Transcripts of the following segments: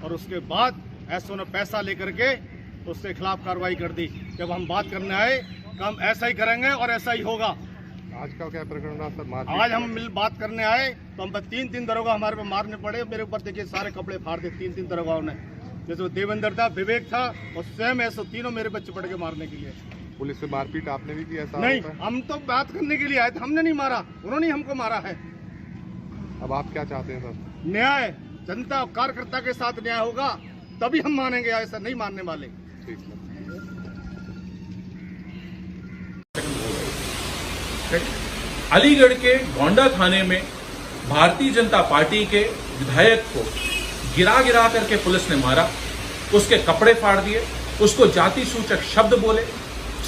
और उसके बाद एसओ ने पैसा लेकर के उसके खिलाफ कार्रवाई कर दी। जब हम बात करने आए तो हम ऐसा ही करेंगे और ऐसा ही होगा। आज का क्या प्रकरण रहा सर? आज हम मिल बात करने आए तो हम 3 दरोगा हमारे पे मारने पड़े। मेरे ऊपर देखिए सारे कपड़े फाड़ दिए 3 दरोगाओं ने। जैसे वो देवेंद्र था, विवेक था और स्वयं ऐसे तीनों मेरे बच्चे पड़ के मारने के लिए। पुलिस से मारपीट आपने भी की? ऐसा नहीं, हम तो बात करने के लिए आए थे, हमने नहीं मारा, उन्होंने हमको मारा है। अब आप क्या चाहते हैं सर? न्याय, जनता और कार्यकर्ता के साथ न्याय होगा तभी हम मानेंगे, ऐसा नहीं मानने वाले। ठीक है। अलीगढ़ के गोंडा थाने में भारतीय जनता पार्टी के विधायक को गिरा करके पुलिस ने मारा, उसके कपड़े फाड़ दिए, उसको जाति सूचक शब्द बोले,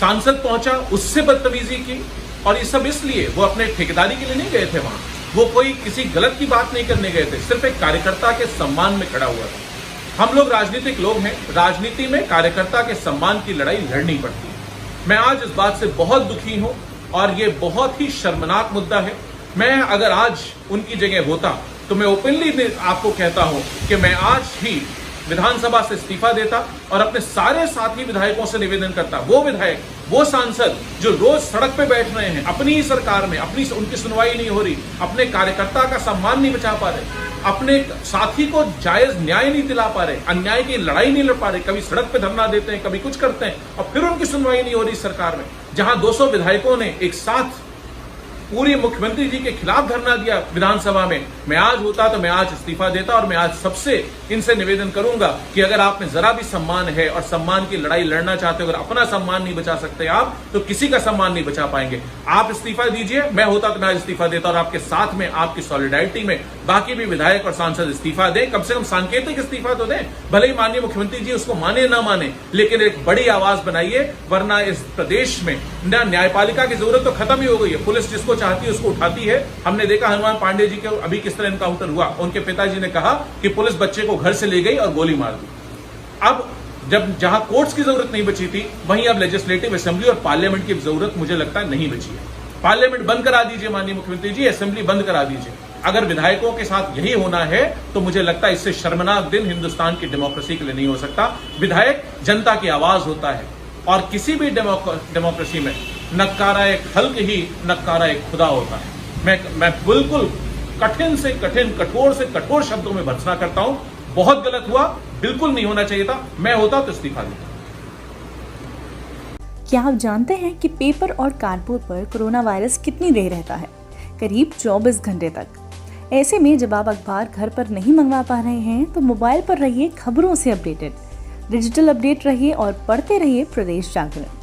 सांसद पहुंचा उससे बदतमीजी की। और ये सब इसलिए वो अपने ठेकेदारी के लिए नहीं गए थे वहां, वो कोई किसी गलत की बात नहीं करने गए थे, सिर्फ एक कार्यकर्ता के सम्मान में खड़ा हुआ था। हम लोग राजनीतिक लोग हैं, राजनीति में कार्यकर्ता के सम्मान की लड़ाई लड़नी पड़ती है। मैं आज इस बात से बहुत दुखी हूं और ये बहुत ही शर्मनाक मुद्दा है। मैं अगर आज उनकी जगह होता तो मैं ओपनली आपको कहता हूं कि मैं आज ही विधानसभा से इस्तीफा देता और अपने सारे साथी विधायकों से निवेदन करता, वो विधायक, वो सांसद जो रोज सड़क पे बैठ रहे हैं, अपनी ही सरकार में उनकी सुनवाई नहीं हो रही, अपने कार्यकर्ता का सम्मान नहीं बचा पा रहे, अपने साथी को जायज न्याय नहीं दिला पा रहे, अन्याय की लड़ाई नहीं लड़ पा रहे, कभी सड़क पे धरना देते हैं, कभी कुछ करते हैं और फिर उनकी सुनवाई नहीं हो रही सरकार में। जहां 200 विधायकों ने एक साथ पूरी मुख्यमंत्री जी के खिलाफ धरना दिया विधानसभा में, मैं आज होता तो मैं आज इस्तीफा देता और मैं आज सबसे इनसे निवेदन करूंगा कि अगर आप में जरा भी सम्मान है और सम्मान की लड़ाई लड़ना चाहते हो, अगर अपना सम्मान नहीं बचा सकते आप तो किसी का सम्मान नहीं बचा पाएंगे। आप इस्तीफा दीजिए, मैं होता तो मैं आज इस्तीफा देता और आपके साथ में, आपकी सॉलिडारिटी में बाकी भी विधायक और सांसद इस्तीफा दें, कम से कम सांकेतिक इस्तीफा तो दें। भले ही माननीय मुख्यमंत्री जी उसको माने ना माने, लेकिन एक बड़ी आवाज बनाइए, वरना इस प्रदेश में न्यायपालिका की जरूरत तो खत्म ही हो गई है। पुलिस जिसको चाहती है उसको उठाती है। हमने देखा हनुमान पांडे जी के अभी किस तरह इनकाउंटर हुआ, उनके पिताजी ने कहा कि पुलिस बच्चे को घर से ले गई और गोली मार दी। अब जब जहां कोर्ट्स की जरूरत नहीं बची थी, वहीं अब लेजिस्लेटिव असेंबली और पार्लियामेंट की जरूरत मुझे लगता है नहीं बची है। पार्लियामेंट बंद करा दीजिए माननीय मुख्यमंत्री जी, असेंबली बंद करा दीजिए। अगर विधायकों के साथ यही होना है तो मुझे लगता है इससे शर्मनाक दिन हिंदुस्तान की डेमोक्रेसी के लिए नहीं हो सकता। विधायक जनता की आवाज होता है और किसी भी डेमोक्रेसी में नक्कारा एक खल्क ही नक्कारा एक खुदा होता है। मैं बिल्कुल कठिन से कठिन, कठोर से कठोर शब्दों में भर्त्सना करता हूं। बहुत गलत हुआ, बिल्कुल नहीं होना चाहिए था। मैं होता तो इस्तीफा देता। क्या आप जानते हैं कि पेपर और कार्डबोर्ड पर कोरोना वायरस कितनी देर रहता है? करीब 24 घंटे तक। ऐसे में जब आप अखबार घर पर नहीं मंगवा पा रहे हैं तो मोबाइल पर रहिए खबरों से अपडेटेड। डिजिटल अपडेट रहिए और पढ़ते रहिए प्रदेश जागरण।